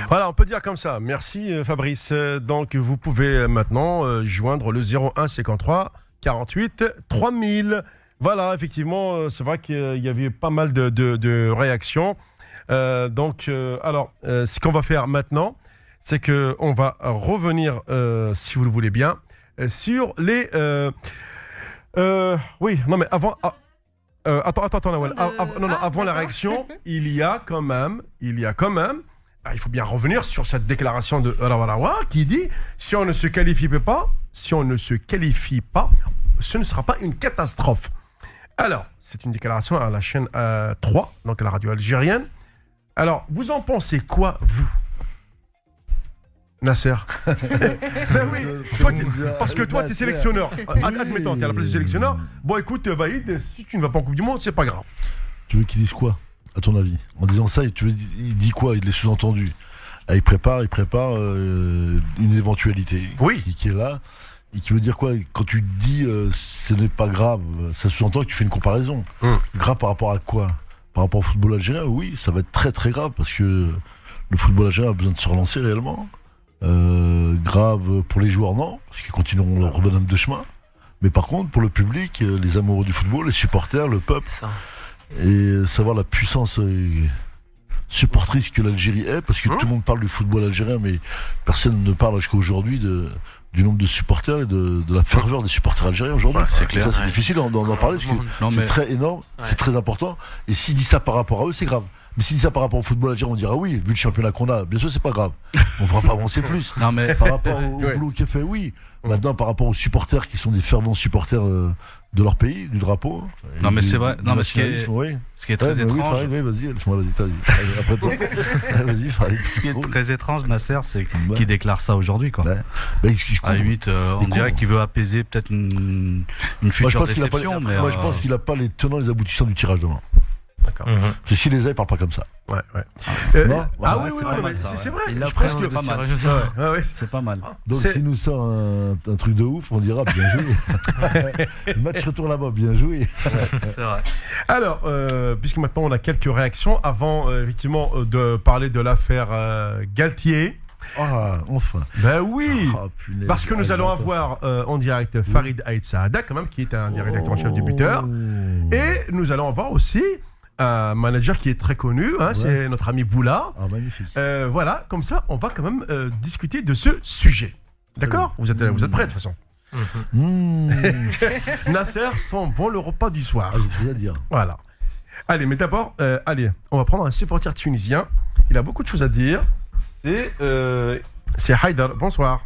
Voilà, on peut dire comme ça. Merci Fabrice. Donc vous pouvez maintenant joindre le 01 53 48 3000. Voilà, effectivement, c'est vrai qu'il y avait pas mal de réactions. Alors, ce qu'on va faire maintenant, c'est qu'on va revenir, si vous le voulez bien, sur les... oui, non mais avant... Attends, Nawel. Avant la réaction, il y a quand même, il faut bien revenir sur cette déclaration de Rawarawa qui dit si on ne se qualifie pas, ce ne sera pas une catastrophe. Alors, c'est une déclaration à la chaîne 3, donc à la radio algérienne. Alors, vous en pensez quoi, vous, Nasser? Ben oui, parce que toi, tu es sélectionneur. Admettons, tu es à la place du sélectionneur. Bon, écoute, Vaïd, si tu ne vas pas en Coupe du Monde, c'est pas grave. Tu veux qu'ils disent quoi, à ton avis? En disant ça, il dit quoi? Il est sous-entendu. Il prépare une éventualité qui est là. Et qui veut dire quoi? Quand tu dis ce n'est pas grave, ça sous-entend que tu fais une comparaison. Grave par rapport à quoi? Par rapport au football algérien? Oui, ça va être très très grave parce que le football algérien a besoin de se relancer réellement. Grave pour les joueurs, non, parce qu'ils continueront leur bonhomme de chemin. Mais par contre, pour le public, les amoureux du football, les supporters, le peuple, et savoir la puissance supportrice que l'Algérie est, parce que tout le monde parle du football algérien, mais personne ne parle jusqu'à aujourd'hui du nombre de supporters et de la ferveur des supporters algériens aujourd'hui. C'est clair. Ça, c'est difficile d'en parler, parce que c'est très énorme, c'est très important, et s'il dit ça par rapport à eux, c'est grave. Mais s'il dit ça par rapport au football algérien, on dira oui, vu le championnat qu'on a, bien sûr c'est pas grave. On ne pourra pas avancer plus. Non, mais... Par rapport au boulot qui est fait, oui. Maintenant, par rapport aux supporters qui sont des fervents supporters de leur pays, du drapeau. Non, mais c'est vrai. Non, mais ce qui est très étrange. Oui, Farid, vas-y, laisse-moi, vas-y. Après toi. Vas-y, Farid. Ce qui est très étrange, Nasser, c'est qu'il déclare ça aujourd'hui, quoi. À 8, on dirait qu'il veut apaiser peut-être une future déception. Moi, je pense qu'il n'a pas les tenants et les aboutissants du tirage demain. D'accord. Parce que s'il les a, il parle pas comme ça. Ouais. C'est vrai. Il je pense que pas mal. C'est pas mal. Donc s'il nous sort un truc de ouf, on dira bien joué. Le match retour là-bas, bien joué. C'est vrai. Alors, puisque maintenant on a quelques réactions, avant effectivement de parler de l'affaire Galtier. Ah, enfin. Ben oui, parce que nous allons avoir en direct Farid Aït Saada, quand même, qui est un rédacteur en chef du Buteur. Et nous allons avoir aussi un manager qui est très connu, c'est notre ami Boula. Ah, magnifique. Voilà, comme ça, on va quand même discuter de ce sujet. D'accord ? Vous êtes prêts de toute façon. Nasser sent bon le repas du soir. Je vais dire. Voilà. Allez, mais d'abord, on va prendre un supporter tunisien. Il a beaucoup de choses à dire. C'est Haïdar. Bonsoir.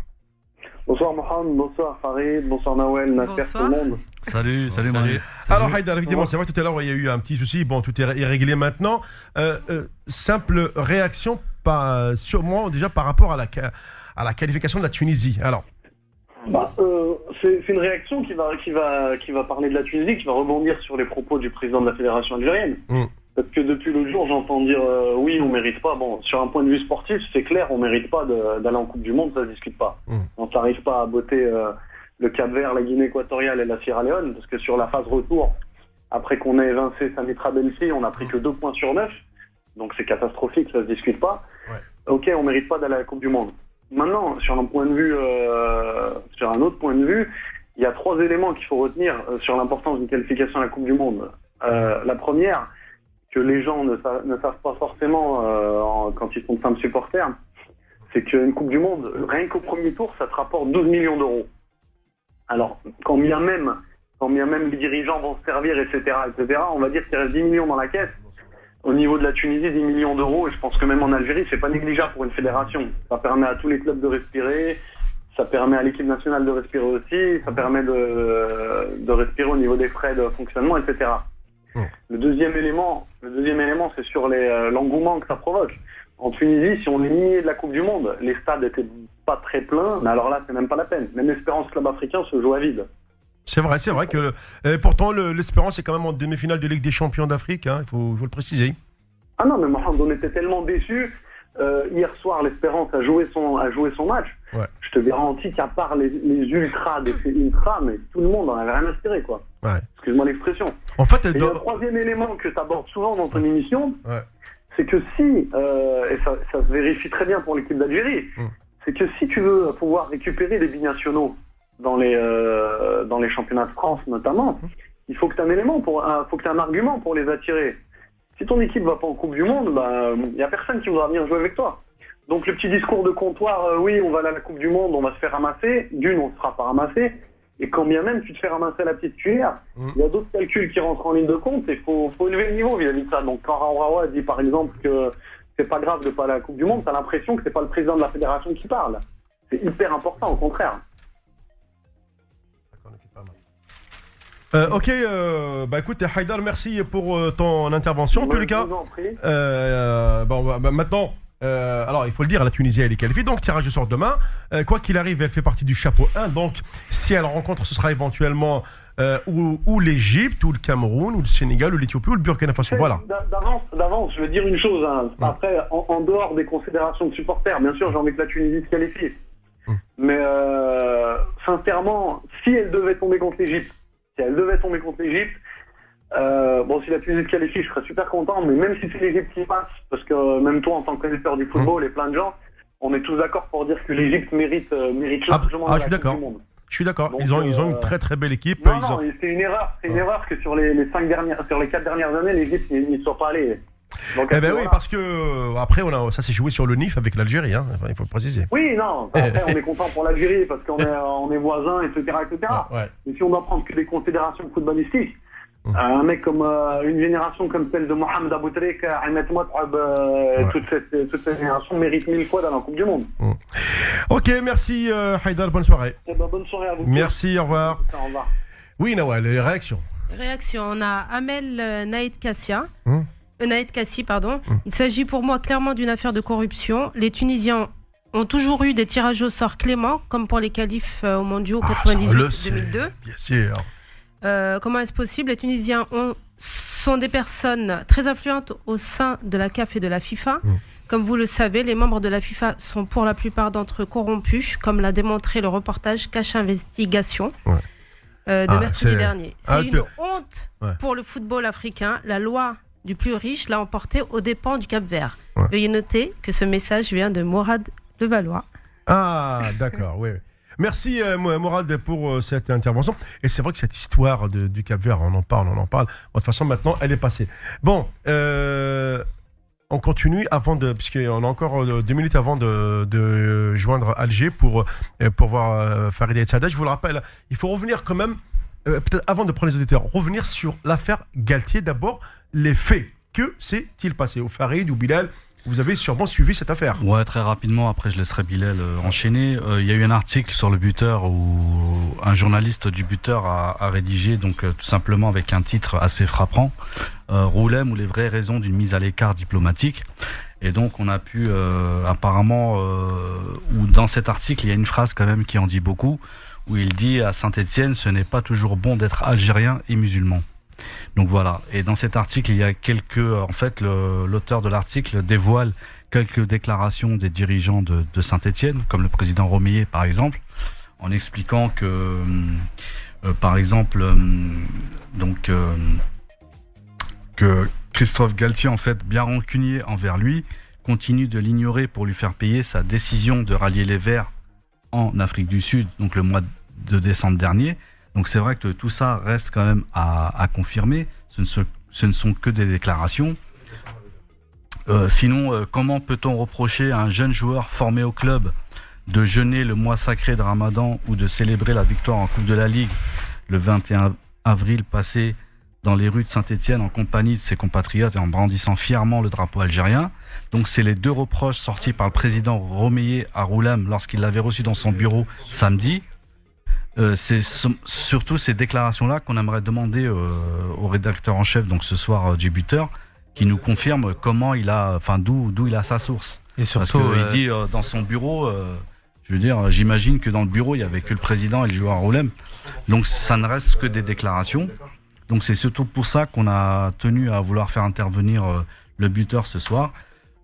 Bonsoir Mohamed, bonsoir Farid, bonsoir Nawel, Nasser, tout le monde. Salut Manu. Alors Haïdar, évidemment, c'est vrai que tout à l'heure il y a eu un petit souci, bon tout est réglé maintenant. Simple réaction sûrement déjà par rapport à la qualification de la Tunisie. Alors. C'est une réaction qui va parler de la Tunisie, qui va rebondir sur les propos du président de la fédération algérienne. Parce que depuis l'autre jour, j'entends dire oui, on mérite pas. Bon, sur un point de vue sportif, c'est clair, on mérite pas d'aller en Coupe du Monde, ça se discute pas. On n'arrive pas à botter le Cap-Vert, la Guinée équatoriale et la Sierra Leone, parce que sur la phase retour, après qu'on ait évincé Samitra Belfi, on n'a pris que 2 points sur 9, donc c'est catastrophique, ça se discute pas. Ouais. Ok, on mérite pas d'aller à la Coupe du Monde. Maintenant, sur un autre point de vue, il y a 3 éléments qu'il faut retenir sur l'importance d'une qualification à la Coupe du Monde. La première, que les gens ne savent pas forcément quand ils sont simples supporters, c'est qu'une Coupe du Monde, rien qu'au premier tour, ça te rapporte 12 millions d'euros. Alors, quand bien même les dirigeants vont se servir, etc., on va dire qu'il reste 10 millions dans la caisse. Au niveau de la Tunisie, 10 millions d'euros, et je pense que même en Algérie, c'est pas négligeable pour une fédération. Ça permet à tous les clubs de respirer, ça permet à l'équipe nationale de respirer aussi, ça permet de respirer au niveau des frais de fonctionnement, etc. Le deuxième élément, c'est sur l'engouement que ça provoque. En Tunisie, si on est nié de la Coupe du Monde, les stades étaient pas très pleins, mais alors là, c'est même pas la peine. Même l'Espérance Club africain se joue à vide. C'est vrai que pourtant l'Espérance est quand même en demi-finale de Ligue des Champions d'Afrique, il faut le préciser. Ah non, mais Mohamed, on était tellement déçus. Hier soir, l'Espérance a joué son match. Ouais. Je te garantis qu'à part les ultras, mais tout le monde en avait rien à tirer, quoi. Ouais. Excuse-moi l'expression. En fait, le troisième élément que tu abordes souvent dans ton émission, c'est que si, et ça se vérifie très bien pour l'équipe d'Algérie, c'est que si tu veux pouvoir récupérer des binationaux dans les championnats de France notamment, il faut que tu aies un élément, faut que tu aies un argument pour les attirer. Si ton équipe va pas en Coupe du Monde, il y a personne qui voudra venir jouer avec toi. Donc le petit discours de comptoir, oui, on va aller à la Coupe du Monde, on va se faire ramasser. D'une, on ne sera pas ramassé. Et quand bien même tu te fais ramasser à la petite cuillère, il y a d'autres calculs qui rentrent en ligne de compte et faut élever le niveau vis-à-vis de ça. Donc quand Raouraoua dit par exemple que c'est pas grave de pas aller à la Coupe du Monde, t'as l'impression que c'est pas le président de la fédération qui parle. C'est hyper important, au contraire. Ok, écoute, Haïdar, merci pour ton intervention. En tous les cas, maintenant, alors il faut le dire, la Tunisie elle est qualifiée, donc tirage sort demain. Quoi qu'il arrive, elle fait partie du chapeau 1. Donc, si elle rencontre, ce sera éventuellement ou l'Égypte, ou le Cameroun, ou le Sénégal, ou l'Éthiopie, ou le Burkina Faso. Voilà. D'avance, je veux dire une chose. Après, en dehors des considérations de supporters, bien sûr, j'ai envie que la Tunisie se qualifie. Mais sincèrement, si elle devait tomber contre l'Égypte, si la Tunisie se qualifie, je serais super content, mais même si c'est l'Égypte qui passe, parce que même toi, en tant que connaisseur du football et plein de gens, on est tous d'accord pour dire que l'Égypte mérite largement la Coupe du Monde. Je suis d'accord. Donc, ils ont une très très belle équipe. C'est une erreur. C'est une erreur que sur les 4 dernières années, l'Égypte n'y soit pas allée. Donc, oui, parce que après ça s'est joué sur le NIF avec l'Algérie, hein, il faut le préciser. Oui, non. Après, on est content pour l'Algérie parce qu'on est voisins, etc., etc. Ouais. Mais si on doit prendre que des considérations footballistiques, un mec comme une génération comme celle de Mohamed Aboutrek, Ahmed Motrab, toute cette génération mérite 1000 fois d'aller en Coupe du Monde. Ok, merci Haïdar, bonne soirée. Bonne soirée à vous. Merci, au revoir. Au revoir. Oui, Nawal, les réactions. On a Amel Naïd Kassi, pardon. Il s'agit pour moi clairement d'une affaire de corruption. Les Tunisiens ont toujours eu des tirages au sort cléments, comme pour les qualifs aux mondiaux 98-2002. Bien sûr. Comment est-ce possible? Les Tunisiens sont des personnes très influentes au sein de la CAF et de la FIFA. Comme vous le savez, les membres de la FIFA sont pour la plupart d'entre eux corrompus, comme l'a démontré le reportage Cache Investigation de mercredi dernier. C'est une honte pour le football africain. La loi du plus riche l'a emporté aux dépens du Cap-Vert. Veuillez noter que ce message vient de Morad Levallois. Ah, d'accord, oui. Merci Morad pour cette intervention. Et c'est vrai que cette histoire du Cap-Vert, on en parle. De toute façon, maintenant, elle est passée. Bon, on continue puisqu'on a encore 2 minutes avant de joindre Alger pour voir Farid El Saada. Je vous le rappelle, il faut revenir quand même, peut-être avant de prendre les auditeurs, revenir sur l'affaire Galtier. D'abord, les faits. Que s'est-il passé au Farid ou Bilal? Vous avez sûrement suivi cette affaire. Ouais, très rapidement, après je laisserai Bilal enchaîner. Il y a eu un article sur le buteur où un journaliste du buteur a rédigé, donc tout simplement avec un titre assez frappant, Roulem ou les vraies raisons d'une mise à l'écart diplomatique. Et donc on a pu apparemment, ou dans cet article, il y a une phrase quand même qui en dit beaucoup, où il dit à Saint-Étienne, ce n'est pas toujours bon d'être algérien et musulman. Donc voilà, et dans cet article, il y a l'auteur de l'article dévoile quelques déclarations des dirigeants de Saint-Étienne, comme le président Romeyer par exemple, en expliquant que, par exemple, que Christophe Galtier, en fait, bien rancunier envers lui, continue de l'ignorer pour lui faire payer sa décision de rallier les Verts en Afrique du Sud, donc le mois de décembre dernier. Donc c'est vrai que tout ça reste quand même à confirmer. Ce ne sont que des déclarations. Sinon, comment peut-on reprocher à un jeune joueur formé au club de jeûner le mois sacré de Ramadan ou de célébrer la victoire en Coupe de la Ligue le 21 avril passé dans les rues de Saint-Étienne en compagnie de ses compatriotes et en brandissant fièrement le drapeau algérien? Donc c'est les 2 reproches sortis par le président Romeyer à Roulem lorsqu'il l'avait reçu dans son bureau samedi. C'est surtout ces déclarations-là qu'on aimerait demander au rédacteur en chef, donc ce soir du buteur, qui nous confirme comment d'où il a sa source. Et surtout, parce qu'il dit dans son bureau, j'imagine que dans le bureau il y avait que le président et le joueur Roulem, donc ça ne reste que des déclarations. Donc c'est surtout pour ça qu'on a tenu à vouloir faire intervenir le buteur ce soir.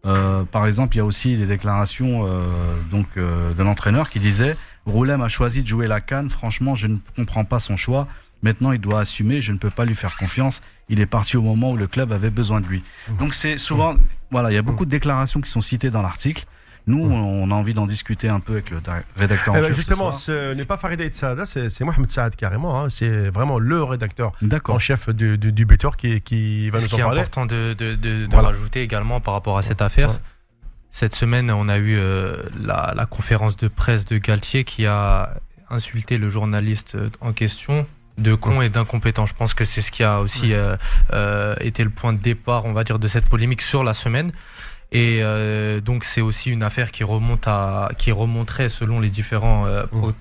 Par exemple, il y a aussi des déclarations de l'entraîneur qui disait: Roulem a choisi de jouer la CAN, franchement je ne comprends pas son choix, maintenant il doit assumer, je ne peux pas lui faire confiance, il est parti au moment où le club avait besoin de lui. Donc c'est souvent, Voilà, il y a beaucoup de déclarations qui sont citées dans l'article. Nous, on a envie d'en discuter un peu avec le rédacteur en chef. Justement, ce n'est pas Farid Aït Saada, c'est Mohamed Saad carrément. Hein. C'est vraiment le rédacteur en chef du buteur qui va nous en parler. Ce qui est important de rajouter également par rapport à cette affaire. Cette semaine, on a eu la conférence de presse de Galtier qui a insulté le journaliste en question de con et d'incompétent. Je pense que c'est ce qui a aussi été le point de départ, on va dire, de cette polémique sur la semaine. Et donc c'est aussi une affaire qui remonterait selon les différents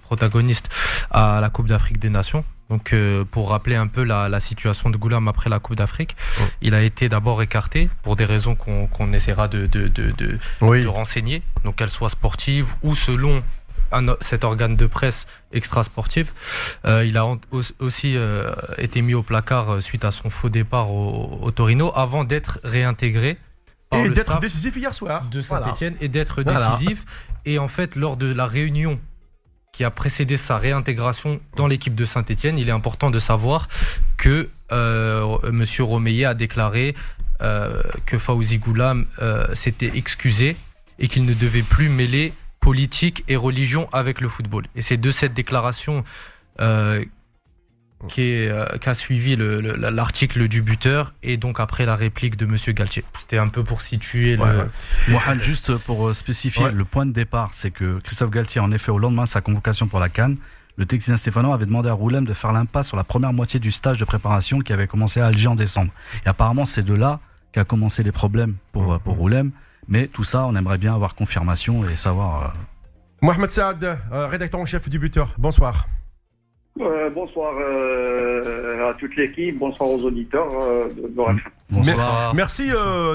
protagonistes à la Coupe d'Afrique des Nations. Donc pour rappeler un peu la situation de Goulam après la Coupe d'Afrique, il a été d'abord écarté pour des raisons qu'on essaiera de renseigner, donc qu'elles soient sportives ou selon cet organe de presse extra-sportif. Il a aussi été mis au placard suite à son faux départ au Torino avant d'être réintégré et d'être décisif hier soir de Saint-Etienne et d'être décisif. Et en fait, lors de la réunion qui a précédé sa réintégration dans l'équipe de Saint-Etienne, il est important de savoir que Monsieur Romeyer a déclaré que Fawzi Goulam s'était excusé et qu'il ne devait plus mêler politique et religion avec le football. Et c'est de cette déclaration qu'a suivi l'article du buteur et donc après la réplique de Monsieur Galtier. C'était un peu pour situer Mohamed, juste pour spécifier le point de départ, c'est que Christophe Galtier, en effet, au lendemain de sa convocation pour la CAN, le technicien stéphanois avait demandé à Roulem de faire l'impasse sur la première moitié du stage de préparation qui avait commencé à Alger en décembre. Et apparemment, c'est de là qu'a commencé les problèmes pour Roulem. Mais tout ça, on aimerait bien avoir confirmation et savoir... Mohamed Saad, rédacteur en chef du buteur, bonsoir. Bonsoir à toute l'équipe, bonsoir aux auditeurs de RFM. Bonsoir. Merci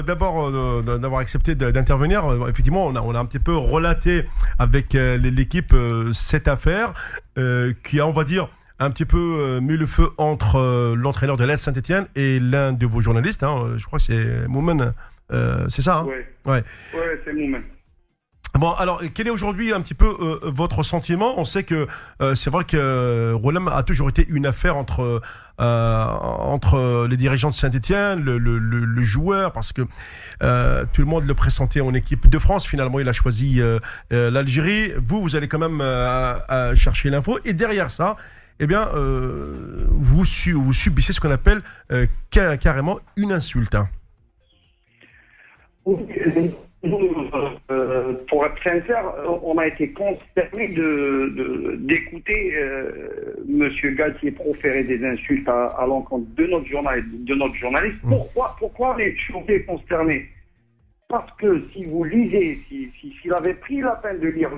d'abord d'avoir accepté d'intervenir. Effectivement, on a un petit peu relaté avec l'équipe cette affaire qui a, on va dire, un petit peu mis le feu entre l'entraîneur de l'AS Saint-Etienne et l'un de vos journalistes. Hein, je crois que c'est Moumen, c'est ça hein? Oui, c'est Moumen. Bon, alors, quel est aujourd'hui un petit peu votre sentiment ? On sait que c'est vrai que Roulem a toujours été une affaire entre les dirigeants de Saint-Etienne, le joueur, parce que tout le monde le pressentait en équipe de France. Finalement, il a choisi l'Algérie. Vous allez quand même chercher l'info. Et derrière ça, eh bien, vous subissez ce qu'on appelle carrément une insulte. Hein. Pour être sincère, on a été consterné d'écouter Monsieur Galtier proférer des insultes à l'encontre de notre journaliste. Pourquoi les choqués concernés ? Parce que si vous lisez, s'il avait pris la peine de lire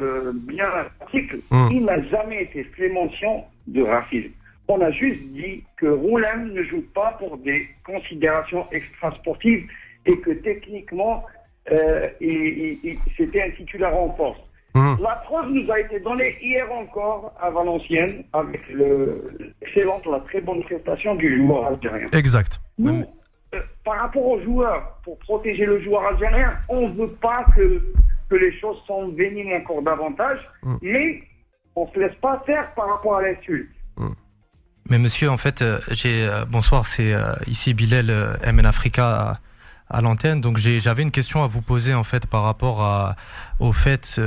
bien l'article, il n'a jamais été fait mention de racisme. On a juste dit que Roulem ne joue pas pour des considérations extrasportives et que techniquement, c'était un titulaire en force. La preuve nous a été donnée hier encore à Valenciennes avec la très bonne prestation du joueur algérien. Exact. Nous, par rapport aux joueurs, pour protéger le joueur algérien, on ne veut pas que les choses s'enveniment encore davantage, mais on ne se laisse pas faire par rapport à l'insulte. Mais monsieur, en fait, bonsoir, c'est ici Bilal MN Africa à l'antenne. Donc j'avais une question à vous poser en fait par rapport au fait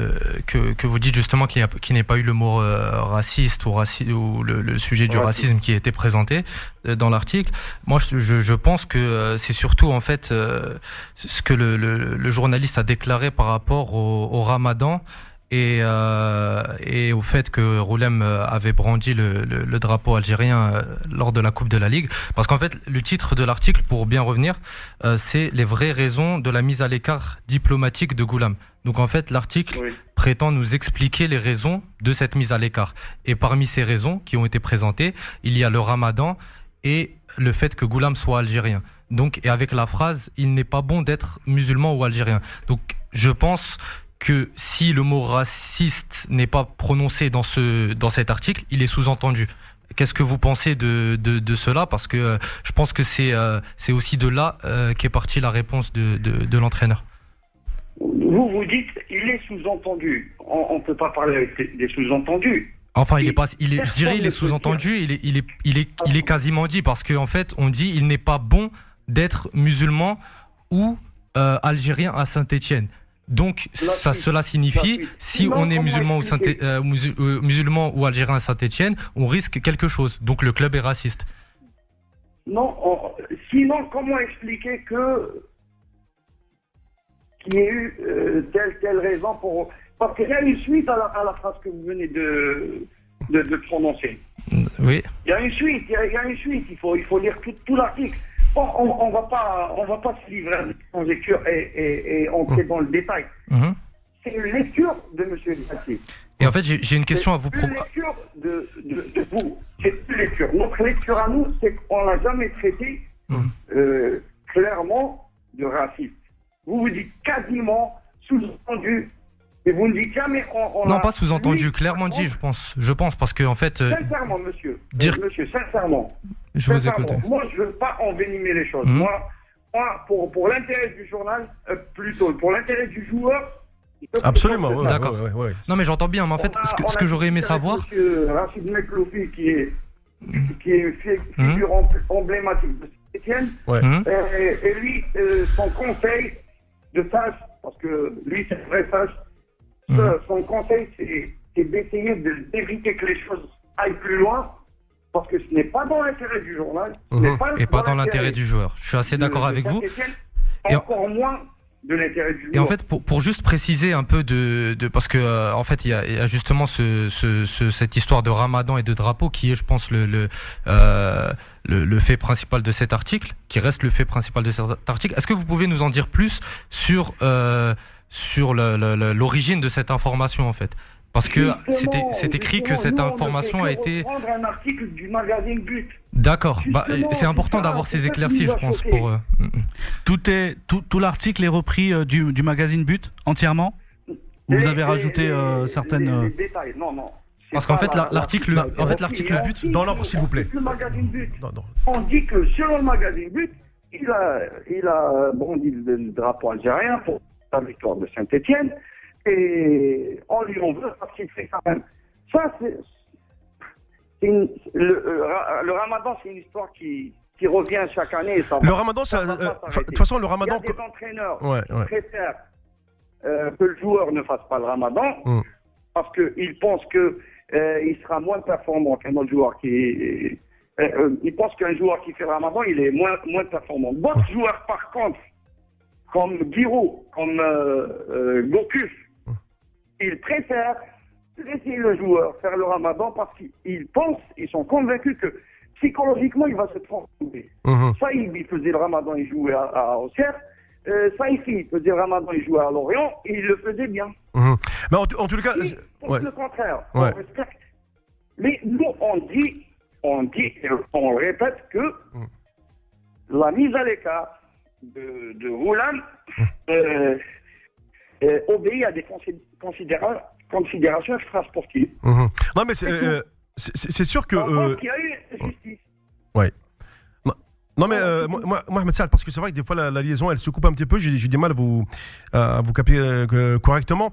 que vous dites justement qu'il n'y ait pas eu le mot raciste ou le sujet du racisme qui a été présenté dans l'article. Moi je pense que c'est surtout en fait ce que le journaliste a déclaré par rapport au Ramadan et au fait que Roulem avait brandi le drapeau algérien lors de la Coupe de la Ligue. Parce qu'en fait, le titre de l'article, pour bien revenir, c'est « Les vraies raisons de la mise à l'écart diplomatique de Goulam ». Donc en fait, l'article prétend nous expliquer les raisons de cette mise à l'écart. Et parmi ces raisons qui ont été présentées, il y a le Ramadan et le fait que Goulam soit algérien. Donc, et avec la phrase « Il n'est pas bon d'être musulman ou algérien ». Donc je pense que si le mot raciste n'est pas prononcé dans cet article, il est sous-entendu. Qu'est-ce que vous pensez de cela ? Parce que je pense que c'est aussi de là qu'est partie la réponse de l'entraîneur. Vous dites il est sous-entendu. On ne peut pas parler avec des sous-entendus. Enfin, je dirais il est sous-entendu, il est quasiment dit, parce qu'en fait, on dit il n'est pas bon d'être musulman ou algérien à Saint-Étienne. Donc cela signifie, si on est musulman ou algérien à Saint-Étienne, on risque quelque chose. Donc le club est raciste. Non, sinon comment expliquer qu'il y ait eu telle raison pour... Parce qu'il y a une suite à la phrase que vous venez de prononcer. Oui. Il y a une suite, il faut lire tout l'article. Bon, on va pas se livrer à une lecture et entrer dans le détail. C'est une lecture de M. Gassier. Et en fait, j'ai une question à vous proposer. C'est une lecture de vous. C'est une lecture. Notre lecture à nous, c'est qu'on l'a jamais traité clairement de raciste. Vous dites quasiment sous-entendu. Et vous ne dites jamais non, pas sous-entendu, clairement dit, je pense, parce que en fait... Sincèrement, monsieur, sincèrement. Je vous écoute. Moi, je ne veux pas envenimer les choses. Moi, pour l'intérêt du journal, plutôt, pour l'intérêt du joueur... Absolument, ouais, d'accord. Ouais. Non, mais j'entends bien, mais en fait, ce que j'aurais aimé savoir... Monsieur Rachid Mekloufi, qui est une figure emblématique de Saint-Étienne, et lui, son conseil de sage, parce que lui, c'est vrai sage, son conseil, c'est d'essayer d'éviter que les choses aillent plus loin, parce que ce n'est pas dans l'intérêt du journal, et pas dans l'intérêt du joueur. Je suis assez d'accord avec vous. Encore moins de l'intérêt du joueur. Et en fait, pour juste préciser un peu parce que en fait, il y a justement cette histoire de Ramadan et de drapeau qui est, je pense, le fait principal de cet article, qui reste le fait principal de cet article. Est-ce que vous pouvez nous en dire plus sur l'origine de cette information, en fait? Parce que c'est écrit que cette information a été... Prendre un article du magazine But. D'accord, c'est important d'avoir ces éclaircies, je pense. Tout l'article est repris du magazine But, entièrement? Vous avez rajouté certaines... Les détails, non. Parce qu'en fait, l'article But... Dans l'ordre, s'il vous plaît. Le magazine But. On dit que selon le magazine But, il a brandi le drapeau algérien pour la victoire de Saint-Étienne. Et on lui en veut parce qu'il fait quand même. Ça, le Ramadan, c'est une histoire qui revient chaque année. Le Ramadan, de toute façon, le Ramadan... Il y a des entraîneurs qui préfèrent que le joueur ne fasse pas le Ramadan parce qu'ils pensent qu'il sera moins performant qu'un autre joueur ils pensent qu'un joueur qui fait le Ramadan, il est moins performant. D'autres joueurs, par contre, comme Giroud, comme Gokus, ils préfèrent laisser le joueur faire le Ramadan parce qu'ils sont convaincus que psychologiquement il va se transformer. Saïd, il faisait le Ramadan, il jouait à Auxerre. Saïfi, il faisait le Ramadan, il jouait à Lorient, et il le faisait bien. Mais en tout cas, le contraire. On respecte. Mais nous, on dit, et on le répète, que la mise à l'écart de Roulan obéit à des considérations extrasportives. Non, mais c'est sûr que... qu'il y a eu justice. Ouais. Non, mais moi, Ahmed Saad, parce que c'est vrai que des fois la liaison elle se coupe un petit peu, j'ai du mal à vous capter correctement.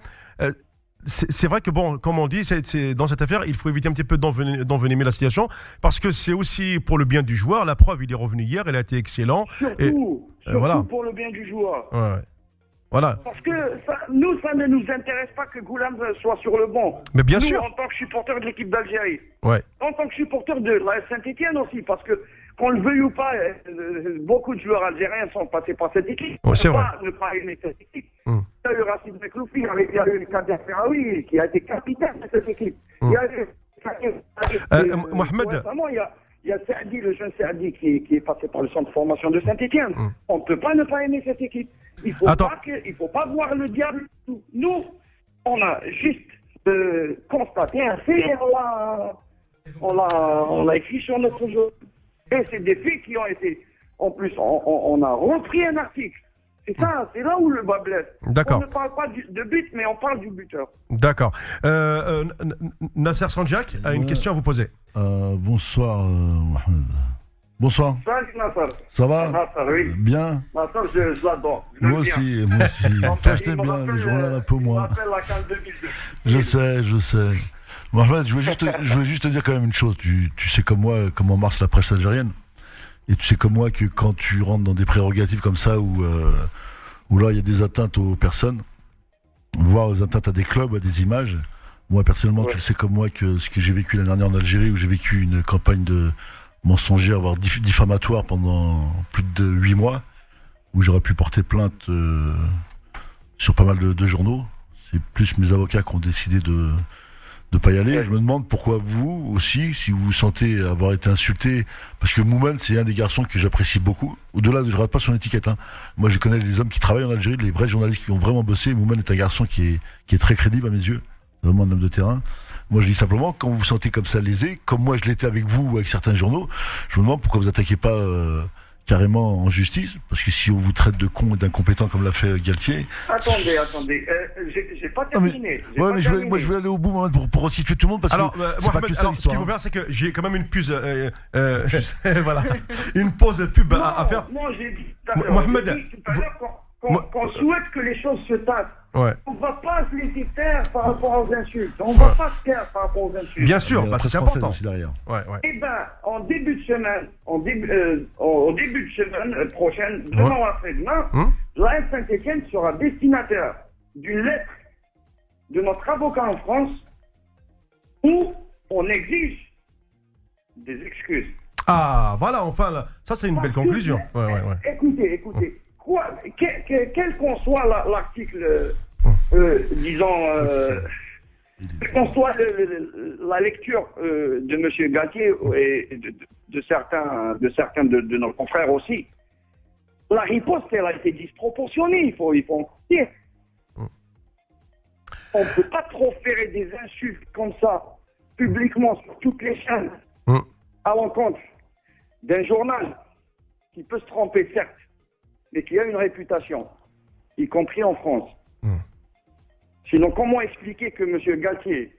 C'est vrai que, bon, comme on dit, dans cette affaire, il faut éviter un petit peu d'envenimer la situation, parce que c'est aussi pour le bien du joueur. La preuve, il est revenu hier, il a été excellent. Surtout pour le bien du joueur. Ouais. Voilà. Parce que ça ne nous intéresse pas que Goulam soit sur le banc. Mais bien sûr. En tant que supporter de l'équipe d'Algérie. Ouais. En tant que supporter de la Saint-Étienne aussi, parce que qu'on le veuille ou pas, beaucoup de joueurs algériens sont passés par cette équipe. C'est vrai. Ne pas aimer cette équipe. Il y a eu Rachid Mekloufi, il y a eu Kader Ferraoui, qui a été capitaine de cette équipe. Il y a eu Mohamed. Il y a Saadi, le jeune Saadi, qui est passé par le centre de formation de Saint-Étienne. On ne peut pas ne pas aimer cette équipe. Il faut pas voir le diable. Nous, on a juste constaté un fait et on l'a écrit sur notre jeu. Et c'est des faits qui ont été... En plus, on a repris un article. C'est ça, c'est là où le bas blesse. D'accord. On ne parle pas de but, mais on parle du buteur. D'accord. Nasser Sanjak a une question à vous poser. Bonsoir, Mohamed. Bonsoir. Salut Nasser. Ça va? Nasser, oui. Bien. Nasser, je l'adore. Moi aussi. Toi, je t'aime bien, le journal un peu moins. Je me rappelle la CAN 2002. Je sais. Mohamed, je voulais juste te dire quand même une chose. Tu sais comme moi comment marche la presse algérienne. Et tu sais comme moi que quand tu rentres dans des prérogatives comme ça où où là il y a des atteintes aux personnes, voire des atteintes à des clubs, à des images. Moi personnellement, tu le sais comme moi que ce que j'ai vécu l'année dernière en Algérie, où j'ai vécu une campagne de mensongère, voire diffamatoire pendant plus de 8 mois, où j'aurais pu porter plainte sur pas mal de journaux. C'est plus mes avocats qui ont décidé de pas y aller. Je me demande pourquoi vous aussi, si vous vous sentez avoir été insulté, parce que Moumen, c'est un des garçons que j'apprécie beaucoup. Au-delà de, je regarde pas son étiquette, hein. Moi, je connais les hommes qui travaillent en Algérie, les vrais journalistes qui ont vraiment bossé. Moumen est un garçon qui est très crédible à mes yeux, vraiment un homme de terrain. Moi, je dis simplement, quand vous vous sentez comme ça lésé, comme moi je l'étais avec vous ou avec certains journaux, je me demande pourquoi vous attaquez pas carrément en justice, parce que si on vous traite de con et d'incompétent comme l'a fait Galtier... Attendez, j'ai pas terminé. Moi je vais aller au bout pour resituer tout le monde, parce alors, que Mohamed, alors, ce qu'il faut faire, c'est que j'ai quand même une pause, voilà, une pause pub à faire. Non, j'ai dit Mohamed, qu'on souhaite que les choses se passent. Ouais. On ne va pas se laisser faire par rapport aux insultes. On ne va pas se taire par rapport aux insultes. Bien sûr, ça c'est important. Aussi derrière. Ouais. Eh ben, en début de semaine, au début de semaine prochaine, demain ou après-demain, l'AS Saint-Etienne sera destinataire d'une lettre de notre avocat en France où on exige des excuses. Ah, voilà, enfin, là, ça c'est une belle conclusion. Écoutez. Quel qu'en soit l'article, disons, quelle qu'en soit la lecture de M. Galtier et de certains de nos confrères aussi, la riposte, elle a été disproportionnée, il faut en dire. On ne peut pas proférer des insultes comme ça, publiquement, sur toutes les chaînes, à l'encontre d'un journal qui peut se tromper, certes, mais qui a une réputation, y compris en France. Sinon, comment expliquer que M. Galtier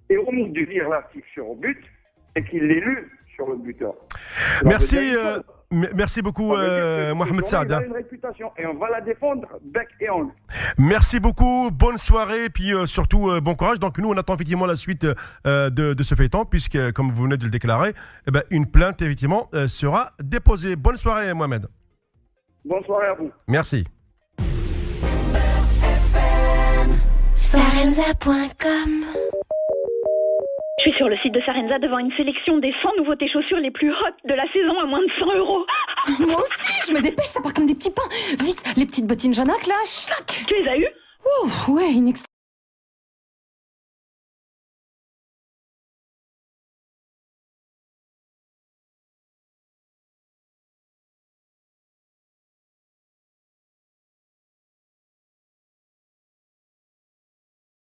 ait omis de lire l'article sur le but et qu'il l'ait lu sur le buteur? Merci beaucoup, Mohamed Saad. Il a une réputation et on va la défendre bec et ongle. Merci beaucoup, bonne soirée, puis surtout bon courage. Donc nous, on attend effectivement la suite de ce feuilleton, puisque, comme vous venez de le déclarer, une plainte, effectivement, sera déposée. Bonne soirée, Mohamed. Bonne soirée à vous. Merci. Sarenza.com. Je suis sur le site de Sarenza devant une sélection des 100 nouveautés chaussures les plus hot de la saison à moins de 100 €. Moi aussi, je me dépêche, ça part comme des petits pains. Vite, les petites bottines Janac là, chlac. Tu les as eues? Ouh, ouais, une